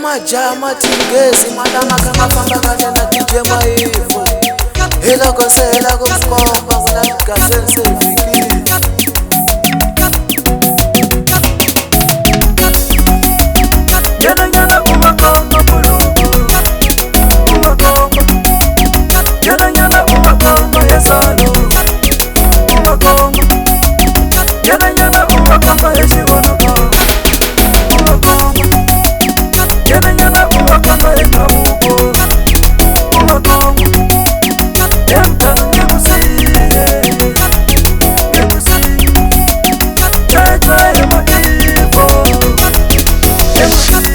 Majama tingezi malanga kama famba kahle na DJ Maivo. Hela konsela kumkomba kula gazense fikiri. Yana yana umakongo buluko. Umakongo. Yana yana umakongo yesalo. Umakongo. Yana yana umakongo yeshiwonoka. Umakongo. Yana yana umakongo yekabuko. Umakongo. Yemta yemusi. Yemusi. Chachwa yemaivo. Yemusi.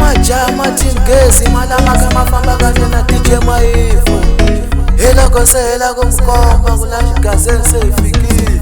Majama tingezi malanga kama famba kahle na DJ Maivo. Hela konsela kumkomba kula gazense fikiri.